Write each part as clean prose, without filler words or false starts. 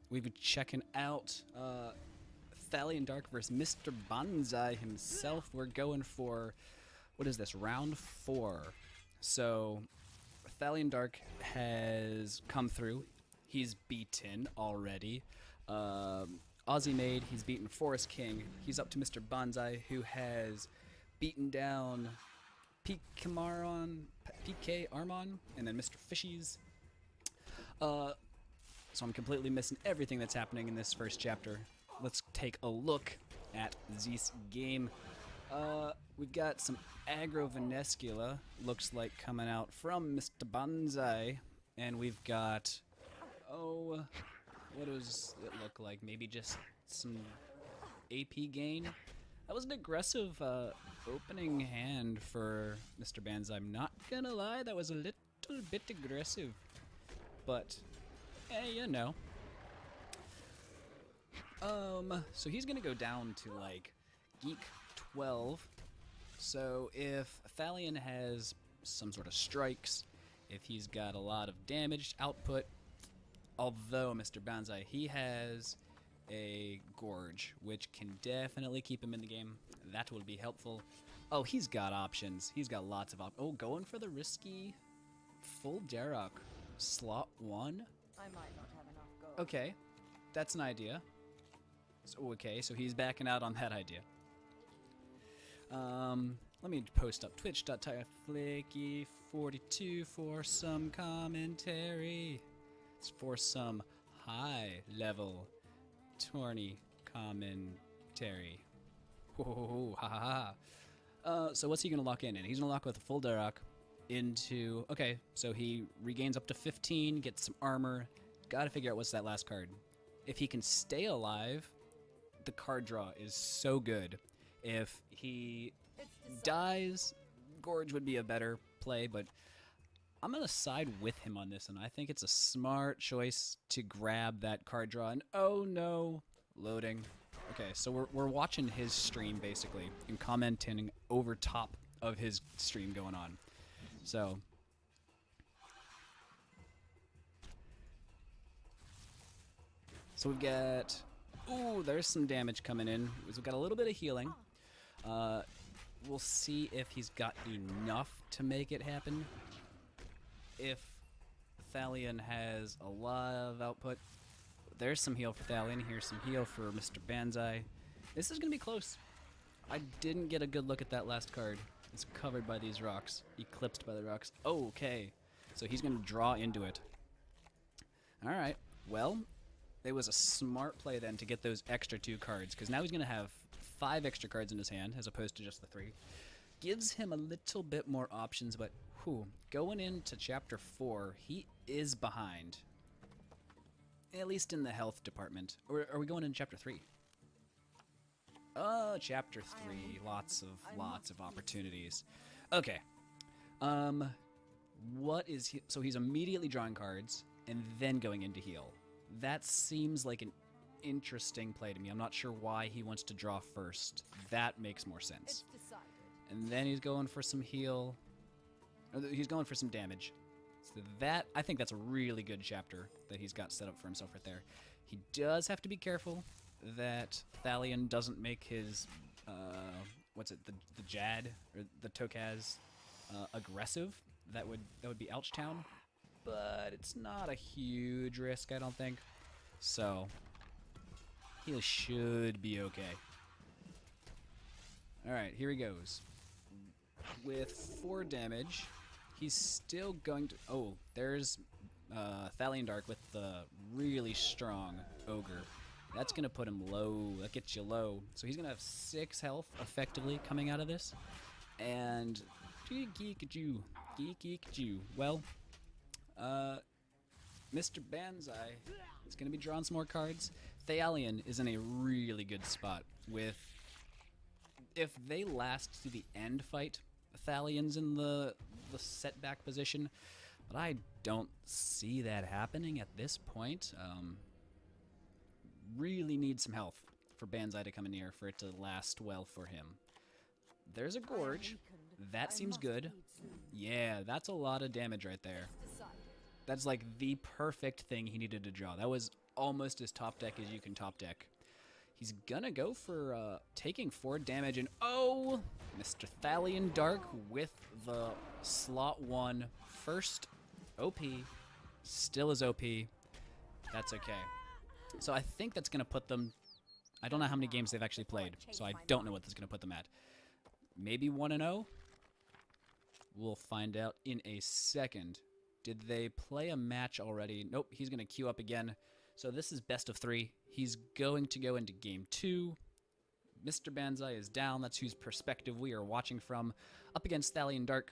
we've been checking out ThallionDark versus Mr.Banzai himself. We're going for, what is this, round 4. So ThallionDark has come through. He's beaten already. Aussie Maid, he's beaten Forest King. He's up to Mr. Banzai, who has beaten down PK Armon, and then Mr. Fishies. So I'm completely missing everything that's happening in this first chapter. Let's take a look at this game. We've got some aggro Venescula, looks like, coming out from Mr. Banzai. And we've got, what does it look like? Maybe just some AP gain? That was an aggressive opening hand for Mr. Banzai. I'm not gonna lie, that was a little bit aggressive. But, you know. So he's gonna go down to, like, Geek 12. So if Thallion has some sort of strikes, if he's got a lot of damage output, although Mr. Banzai, he has a Gorge, which can definitely keep him in the game. That will be helpful. Oh, he's got options. He's got lots of options. Oh, going for the risky full Darok. Slot 1? I might not have enough gold. Okay, that's an idea. So, okay, so he's backing out on that idea. Let me post up twitch.flaky42 for some commentary. It's for some high-level tourney commentary. Ho, ha, ha, ha. So what's he going to lock in? He's going to lock with a full Darok into... Okay, so he regains up to 15, gets some armor. Got to figure out what's that last card. If he can stay alive, the card draw is so good. If he dies, Gorge would be a better play, but I'm going to side with him on this, and I think it's a smart choice to grab that card draw. And oh no, loading. Okay, so we're watching his stream, basically, and commenting over top of his stream going on. So we've got... Ooh, there's some damage coming in. We've got a little bit of healing. We'll see if he's got enough to make it happen. If Thallion has a lot of output, there's some heal for Thallion. Here's some heal for Mr. Banzai. This is going to be close. I didn't get a good look at that last card. It's covered by these rocks. Eclipsed by the rocks. Oh, okay. So he's going to draw into it. Alright. Well, it was a smart play then to get those extra 2 cards, because now he's going to have 5 extra cards in his hand as opposed to just the 3. Gives him a little bit more options, but going into chapter 4, he is behind. At least in the health department. Or are we going into chapter 3? Oh, chapter 3. Lots of opportunities. Okay. What is he? So he's immediately drawing cards and then going into heal. That seems like an interesting play to me. I'm not sure why he wants to draw first. That makes more sense. It's decided. And then he's going for some heal. Or he's going for some damage. So that, I think that's a really good chapter that he's got set up for himself right there. He does have to be careful that Thallion doesn't make his, what's it, the Jad, or the Tokaz, aggressive. That would be Ouchtown. But it's not a huge risk, I don't think. So he should be okay. Alright, here he goes. With 4 damage, he's still going to... Oh, there's ThallionDark with the really strong Ogre. That's going to put him low. That gets you low. So he's going to have 6 health, effectively, coming out of this. And... Geek-geek-a-jew. Well... Mr. Banzai is going to be drawing some more cards. Thallion is in a really good spot with... If they last to the end fight, Thallion's in the setback position, but I don't see that happening at this point. Really need some health for Banzai to come in here for it to last well for him. There's a Gorge. That seems good. Yeah, that's a lot of damage right there. That's like the perfect thing he needed to draw. That was almost as top deck as you can top deck. He's gonna go for taking 4 damage, and oh, Mr. ThallionDark with the slot 1 first OP, still is OP. That's okay. So I think that's gonna put them. I don't know how many games they've actually played, so I don't know what that's gonna put them at. Maybe 1-0. We'll find out in a second. Did they play a match already? Nope. He's gonna queue up again. So this is best of 3. He's going to go into game 2. Mr. Banzai is down. That's whose perspective we are watching from. Up against ThallionDark.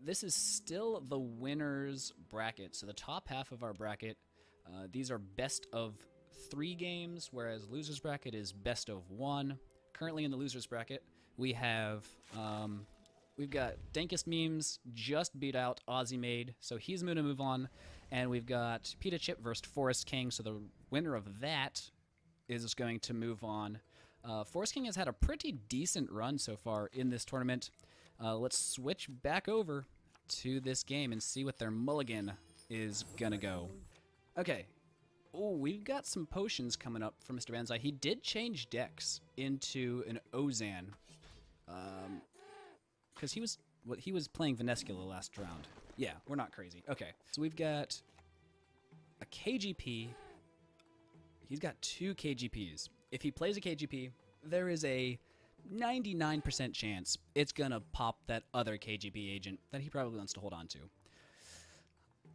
This is still the winner's bracket. So the top half of our bracket, these are best of 3 games, whereas loser's bracket is best of 1. Currently in the loser's bracket, we have... we've got Dankest Memes just beat out Aussie Made, so he's going to move on. And we've got Pita Chip versus Forest King, so the winner of that is going to move on. Forest King has had a pretty decent run so far in this tournament. Let's switch back over to this game and see what their mulligan is going to go. Okay. Oh, we've got some potions coming up for Mr. Banzai. He did change decks into an Ozan. Because he was playing Venescula last round. Yeah, we're not crazy. Okay, so we've got a KGP. He's got 2 KGPs. If he plays a KGP, there is a 99% chance it's gonna pop that other KGP agent that he probably wants to hold on to.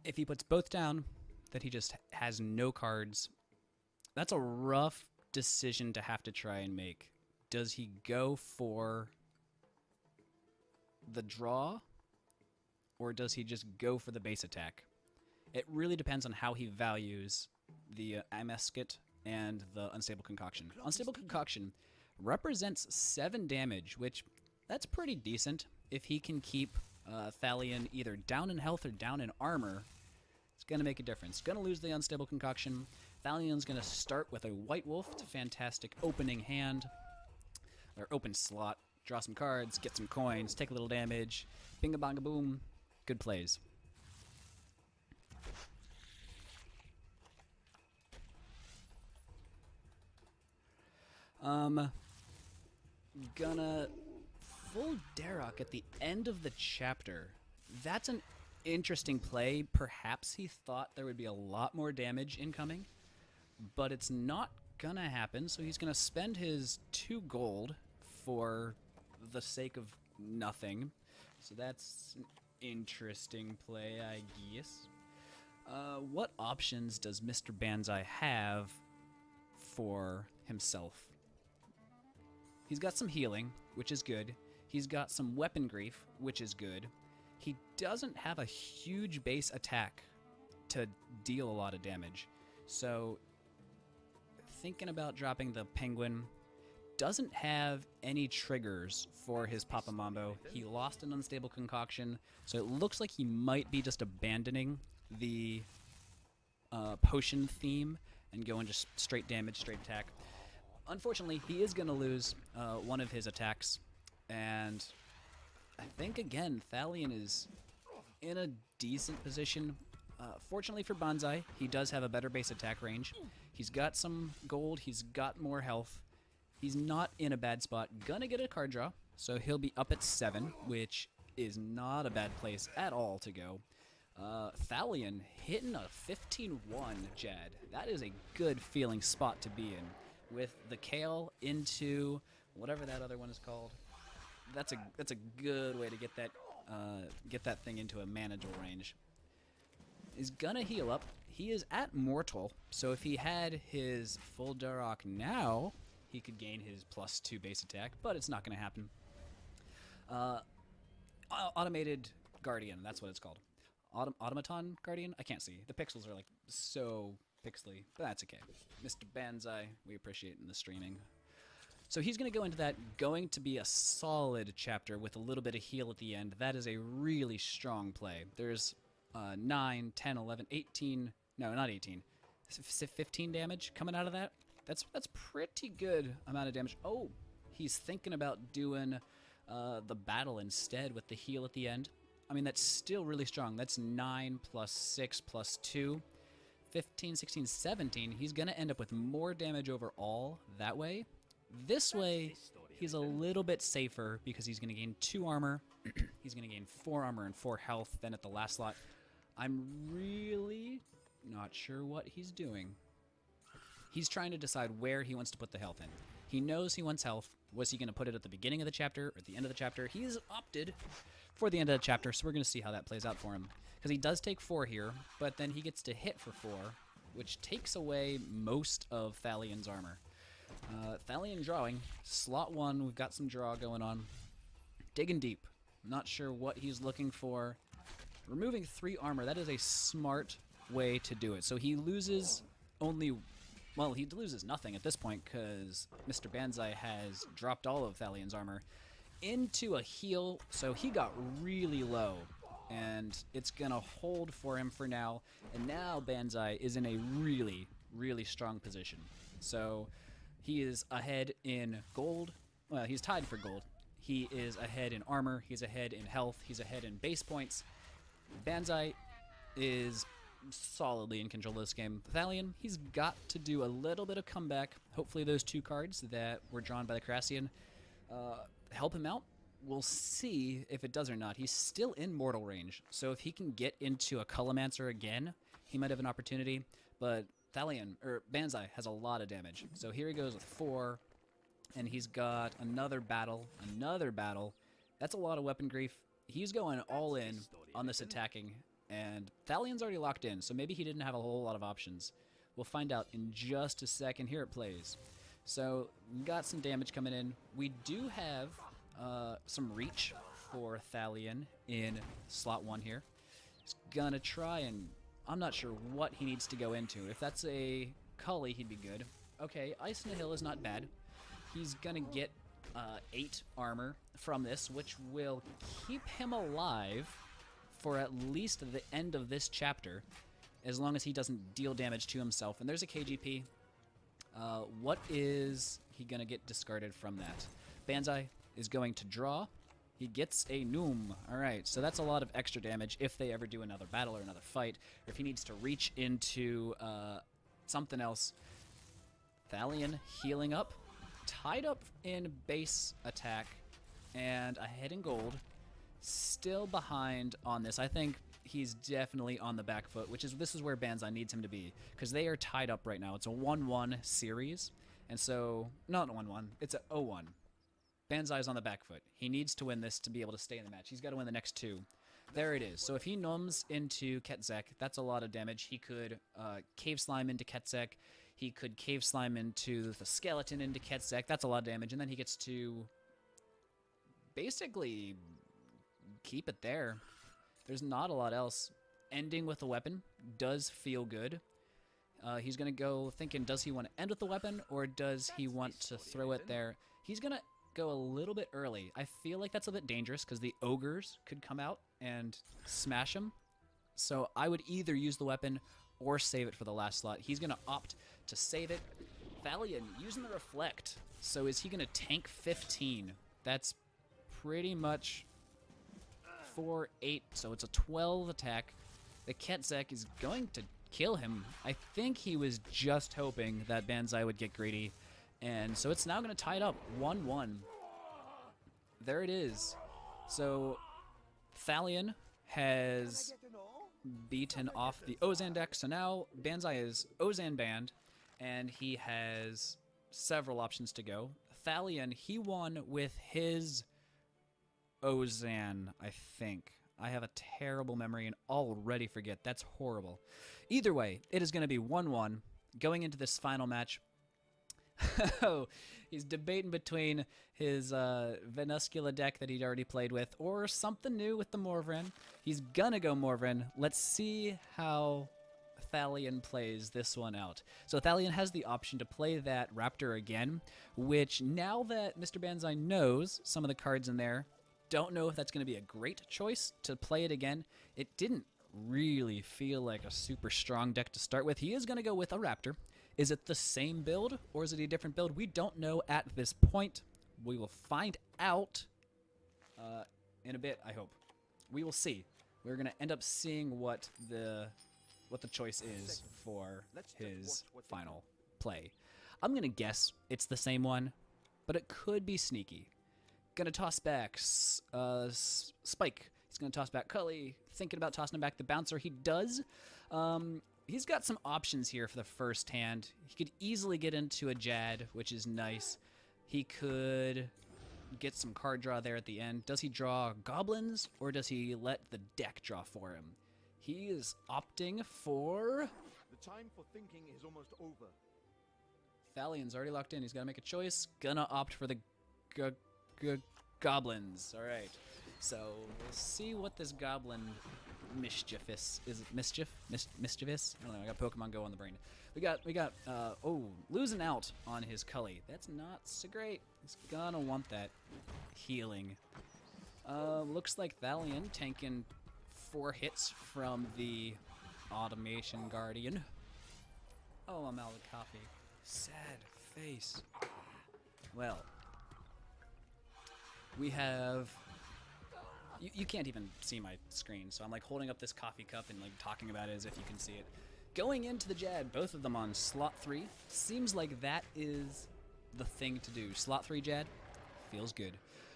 If he puts both down, then he just has no cards. That's a rough decision to have to try and make. Does he go for the draw, or does he just go for the base attack? It really depends on how he values the Amesket and the Unstable Concoction. Unstable Concoction represents 7 damage, which that's pretty decent. If he can keep Thallion either down in health or down in armor, it's going to make a difference. Going to lose the Unstable Concoction. Thallion's going to start with a White Wolf. It's a fantastic opening hand, or open slot. Draw some cards, get some coins, take a little damage. Binga bonga boom. Good plays. Gonna full Darok at the end of the chapter. That's an interesting play. Perhaps he thought there would be a lot more damage incoming, but it's not gonna happen, so he's gonna spend his 2 gold for the sake of nothing. So that's an interesting play, I guess. What options does Mr. Banzai have for himself? He's got some healing, which is good. He's got some weapon grief, which is good. He doesn't have a huge base attack to deal a lot of damage. So, thinking about dropping the penguin, doesn't have any triggers for his Papa Mambo. He lost an Unstable Concoction, so it looks like he might be just abandoning the potion theme and going just straight damage, straight attack. Unfortunately, he is going to lose one of his attacks, and I think, again, Thallion is in a decent position. Fortunately for Banzai, he does have a better base attack range. He's got some gold, he's got more health. He's not in a bad spot. Gonna get a card draw, so he'll be up at 7, which is not a bad place at all to go. Thallion hitting a 15-1, Jad. That is a good feeling spot to be in. With the Kale into whatever that other one is called. That's a good way to get that thing into a manageable range. He's gonna heal up. He is at Mortal, so if he had his full Darok now, he could gain his +2 base attack, but it's not gonna happen. Automated Guardian, that's what it's called. Automaton Guardian? I can't see. The pixels are like so pixely, but that's okay. Mr. Banzai, we appreciate in the streaming. So he's going to go into that, going to be a solid chapter with a little bit of heal at the end. That is a really strong play. There's 9, 10, 11, 18, no, not 18, 15 damage coming out of that. That's pretty good amount of damage. Oh, he's thinking about doing the battle instead with the heal at the end. I mean, that's still really strong. That's 9 plus 6 plus 2. 15, 16, 17. He's going to end up with more damage overall that way. This way, he's a little bit safer because he's going to gain 2 armor. He's going to gain 4 armor and 4 health then at the last slot. I'm really not sure what he's doing. He's trying to decide where he wants to put the health in. He knows he wants health. Was he going to put it at the beginning of the chapter or at the end of the chapter? He's opted for the end of the chapter, so we're going to see how that plays out for him. Because he does take 4 here, but then he gets to hit for 4, which takes away most of Thalion's armor. Thalion drawing. Slot 1, we've got some draw going on. Digging deep. Not sure what he's looking for. Removing 3 armor, that is a smart way to do it. So he loses only... Well, he loses nothing at this point because Mr. Banzai has dropped all of Thalion's armor into a heal, so he got really low, and it's gonna hold for him for now. And now Banzai is in a really, really strong position. So he is ahead in gold. Well, he's tied for gold. He is ahead in armor. He's ahead in health. He's ahead in base points. Banzai is solidly in control of this game. Thalion, he's got to do a little bit of comeback. Hopefully those 2 cards that were drawn by the Crassian help him out. We'll see if it does or not. He's still in mortal range, so if he can get into a Cullomancer again, he might have an opportunity. But Banzai has a lot of damage. So here he goes with 4, and he's got another battle. That's a lot of weapon grief. He's going all in on this attacking, and Thalion's already locked in, so maybe he didn't have a whole lot of options. We'll find out in just a second. Here it plays. So we got some damage coming in. We do have some reach for Thalion in slot 1 here. He's gonna try and... I'm not sure what he needs to go into. If that's a Cully, he'd be good. Okay, Ice in the Hill is not bad. He's gonna get 8 armor from this, which will keep him alive for at least the end of this chapter, as long as he doesn't deal damage to himself. And there's a KGP. What is he gonna get discarded from that? Banzai is going to draw. He gets a Noom. Alright, so that's a lot of extra damage if they ever do another battle or another fight, or if he needs to reach into something else. Thalion healing up, tied up in base attack, and ahead in gold. Still behind on this. I think he's definitely on the back foot, this is where Banzai needs him to be, because they are tied up right now. It's a 1-1 series, and so, not 1-1, it's a 0-1. Banzai's on the back foot. He needs to win this to be able to stay in the match. He's got to win the next 2. There it is. So if he numbs into Ketzek, that's a lot of damage. He could Cave Slime into Ketzek. He could Cave Slime into the Skeleton into Ketzek. That's a lot of damage. And then he gets to basically keep it there. There's not a lot else. Ending with a weapon does feel good. He's going to go thinking, does he want to end with the weapon, or does he want to throw it there? He's going to go a little bit early. I feel like that's a bit dangerous because the ogres could come out and smash him. So I would either use the weapon or save it for the last slot. He's going to opt to save it. Thalion using the reflect. So is he going to tank 15? That's pretty much 4, 8. So it's a 12 attack. The Ketzek is going to kill him. I think he was just hoping that Banzai would get greedy. And so it's now going to tie it up 1-1. There it is. So Thalion has beaten off the Ozan deck. So now Banzai is Ozan banned, and he has several options to go. Thalion, he won with his Ozan, I think. I have a terrible memory and already forget. That's horrible. Either way, it is going to be 1-1 going into this final match. Oh, he's debating between his Venuscula deck that he'd already played with or something new with the Morvran. He's gonna go Morvran. Let's see how Thalion plays this one out. So Thalion has the option to play that Raptor again, which now that Mr. Banzai knows some of the cards in there, don't know if that's going to be a great choice to play it again. It didn't really feel like a super strong deck to start with. He is going to go with a Raptor. Is it the same build, or is it a different build? We don't know at this point. We will find out in a bit, I hope. we will see. We're gonna end up seeing what the choice is for his final play. I'm gonna guess it's the same one, but it could be sneaky. Gonna toss back Spike. He's gonna toss back Cully. Thinking about tossing back the bouncer. He does. He's got some options here for the first hand. He could easily get into a Jad, which is nice. He could get some card draw there at the end. Does he draw goblins, or does he let the deck draw for him? He is opting for... The time for thinking is almost over. Thallion's already locked in. He's got to make a choice. Gonna opt for the goblins. All right. So we'll see what this goblin mischievous is. It mischievous? I don't know. I got Pokemon Go on the brain. We got losing out on his Cully. That's not so great. He's gonna want that healing. Looks like Thallion tanking 4 hits from the Automation Guardian. Oh, I'm out of coffee. Sad face. Well, we have... You can't even see my screen, so I'm like holding up this coffee cup and like talking about it as if you can see it. Going into the Jad, both of them on slot 3. Seems like that is the thing to do. Slot 3 Jad, feels good.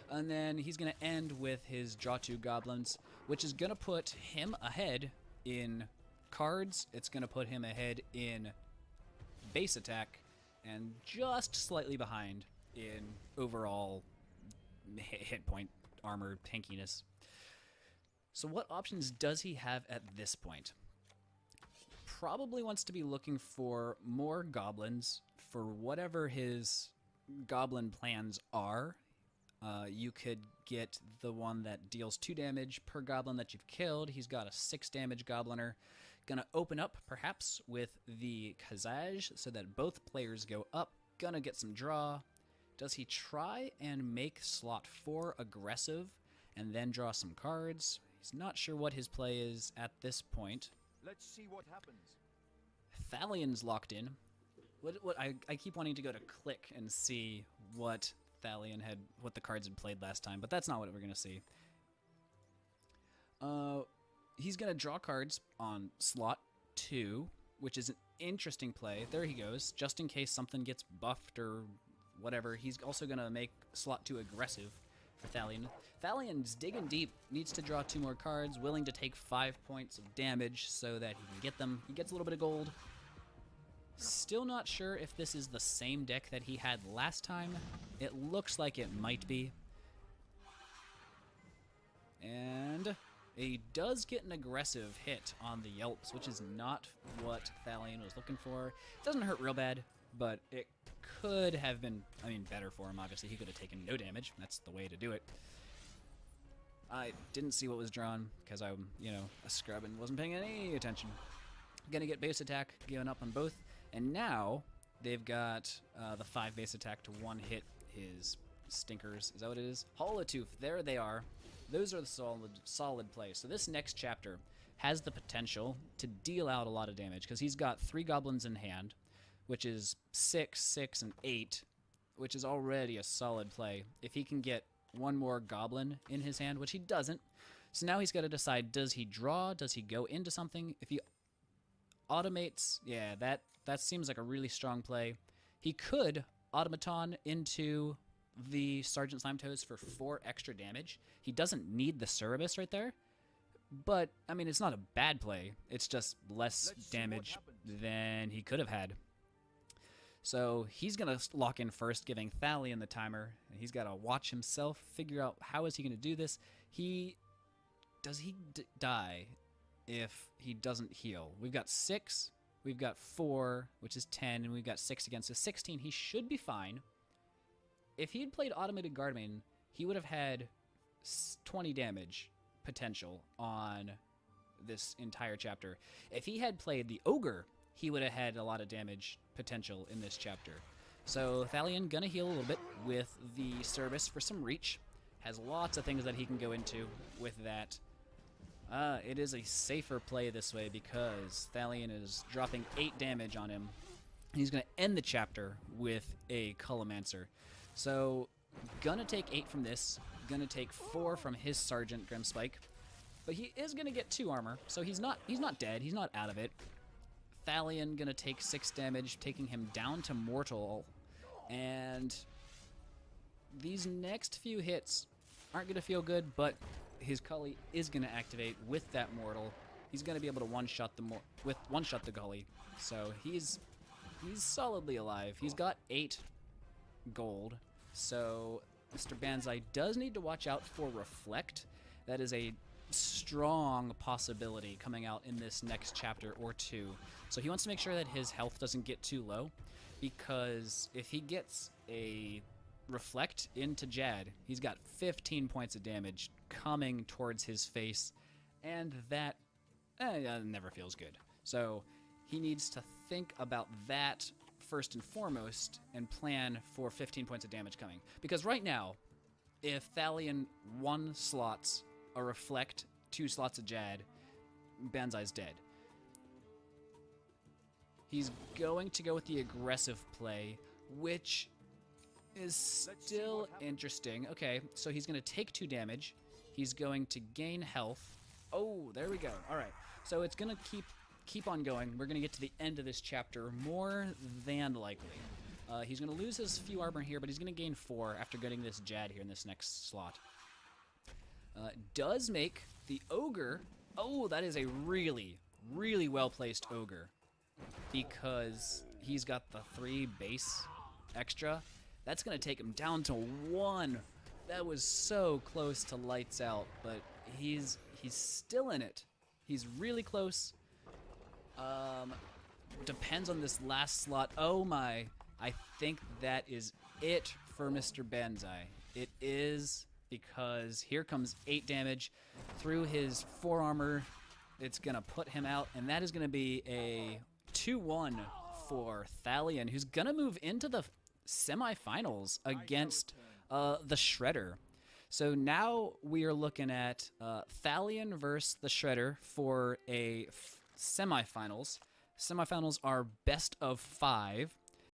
And then he's going to end with his draw 2 goblins, which is going to put him ahead in cards. It's going to put him ahead in base attack, and just slightly behind in overall hit point, armor, tankiness. So what options does he have at this point? Probably wants to be looking for more goblins for whatever his goblin plans are. You could get the one that deals 2 damage per goblin that you've killed. He's got a 6 damage gobliner. Gonna open up perhaps with the Kazaj so that both players go up. Gonna get some draw. Does he try and make slot 4 aggressive and then draw some cards? He's not sure what his play is at this point. Let's see what happens. Thallion's locked in. I keep wanting to go to click and see what Thallion had, what the cards had played last time, but that's not what we're gonna see. He's gonna draw cards on slot 2, which is an interesting play. There he goes, just in case something gets buffed or whatever. He's also gonna make slot 2 aggressive for Thallion. Thallion's digging deep, needs to draw 2 more cards, willing to take 5 points of damage so that he can get them. He gets a little bit of gold. Still not sure if this is the same deck that he had last time. It looks like it might be. And he does get an aggressive hit on the Yelps, which is not what Thallion was looking for. It doesn't hurt real bad, but it could have been, better for him, obviously. He could have taken no damage. That's the way to do it. I didn't see what was drawn because I'm, a scrub and wasn't paying any attention. Gonna get base attack, giving up on both. And now they've got the 5 base attack to 1 hit his stinkers. Is that what it is? Holotooth, there they are. Those are the solid plays. So this next chapter has the potential to deal out a lot of damage because he's got 3 goblins in hand, which is 6, 6, and 8, which is already a solid play. If he can get 1 more goblin in his hand, which he doesn't, so now he's got to decide, does he draw? Does he go into something? If he automates, yeah, that seems like a really strong play. He could automaton into the Sergeant Slimetoes for 4 extra damage. He doesn't need the Cerebus right there, but, it's not a bad play. It's just less damage than he could have had. So he's going to lock in first, giving Thallion the timer. He's got to watch himself, figure out how is he going to do this. Does he die if he doesn't heal? We've got 6, we've got 4, which is 10, and we've got 6 again. So 16, he should be fine. If he had played Automated Guardman, he would have had 20 damage potential on this entire chapter. If he had played the Ogre, he would have had a lot of damage potential in this chapter. So Thallion gonna heal a little bit with the Cerebus for some reach. Has lots of things that he can go into with that. It is a safer play this way because Thallion is dropping 8 damage on him. He's gonna end the chapter with a Colomancer. So, gonna take 8 from this, gonna take 4 from his Sergeant Grimspike, But he is going to get 2 armor, so he's not dead. He's not out of it. Thallion going to take 6 damage, taking him down to mortal. And these next few hits aren't going to feel good, but his Cully is going to activate with that mortal. He's going to be able to one-shot the Gully. So he's solidly alive. He's got 8 gold. So Mr. Banzai does need to watch out for Reflect. That is a strong possibility coming out in this next chapter or 2. So he wants to make sure that his health doesn't get too low, because if he gets a Reflect into Jad, he's got 15 points of damage coming towards his face, and that never feels good. So he needs to think about that first and foremost and plan for 15 points of damage coming. Because right now, if Thallion 1 slots a Reflect, 2 slots a Jad, Banzai's dead. He's going to go with the aggressive play, which is still interesting. Okay, so he's going to take 2 damage. He's going to gain health. Oh, there we go. All right. So it's going to keep on going. We're going to get to the end of this chapter more than likely. He's going to lose his few armor here, but he's going to gain 4 after getting this Jad here in this next slot. Does make the Ogre... Oh, that is a really, really well-placed Ogre, because he's got the 3 base extra. That's going to take him down to 1. That was so close to lights out, but he's still in it. He's really close. Depends on this last slot. Oh my. I think that is it for Mr. Banzai. It is, because here comes 8 damage through his 4 armor. It's going to put him out, and that is going to be a 2-1 for Thallion, who's going to move into the semifinals against the Shredder. So now we are looking at Thallion versus the Shredder for a semifinals. Semifinals are best of 5.